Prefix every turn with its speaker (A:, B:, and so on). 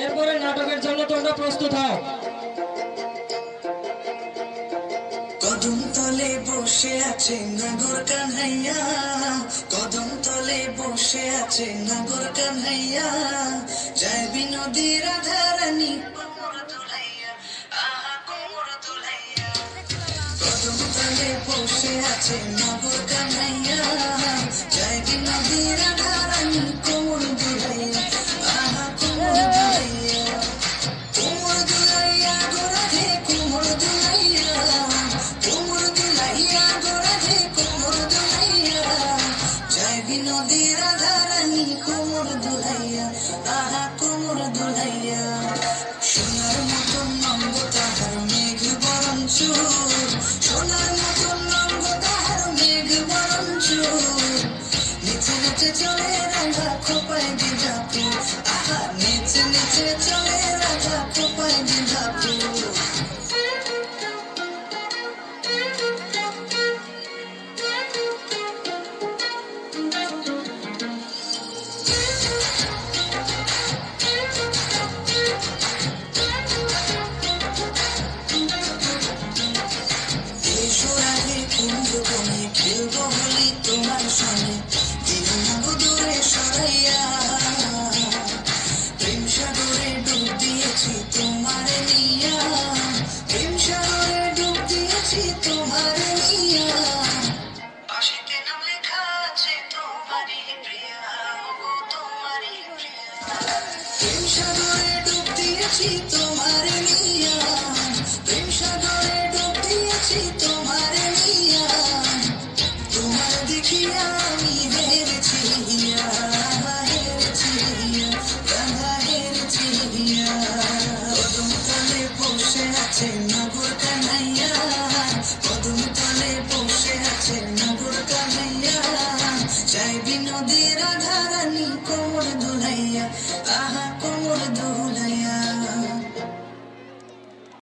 A: এরপরে নাটকের জন্য তোমরা প্রস্তুত হও।
B: কদম তলে বসে আছে নাগর কানহাইয়া, কদম তলে বসে আছে নাগর কানহাইয়া, যায় বিনোদী রাধারানী কোমর দুলাইয়া, আহা কোমর দুলাইয়া। কদম তলে বসে আছে নাগর কানহাইয়া, যায় বিনোদী রাধারানী কোমর দুলাইয়া, আহা কোমর দুলাইয়া। কোমর দুলাইয়া গোরাধে কোমর দুলাইয়া, কোমর দুলাইয়া গোরাধে কোমর দুলাইয়া, যায় বিনোদী রাধারানী কোমর দুলাইয়া, আহা কোমর দুলাইয়া। সোনার মতন অঙ্গ তাহার মেঘ বরণ চুল, সোনার মতন অঙ্গ তাহার মেঘ বরণ চুল, নেচে নেচে চলে রাধা খোপায় দিঘা ফুল, আহা নেচে নেচে চলে রাধা খোপায় দিঘা ফুল। এসো রাধে কুঞ্জ বনে খেলবো হোলি তোমার সঙ্গে, দিন দূরে সরাইয়া, প্রেম সাগরে ডুব দিয়েছি তোমার নিয়া, প্রেম সাগরে ডুব দিয়েছি তোমার নিয়া। আশিতে নাম লেখা আছে তোমারই প্রিয়া, ওগো তোমারই প্রিয়া। প্রেম সাগরে ডুব দিয়েছি তোমার নিয়া, প্রেম সাগরে ডুব দিয়েছি তোমার নিয়া, তোমার দেখিয়া আমি হেরেছি হিয়া।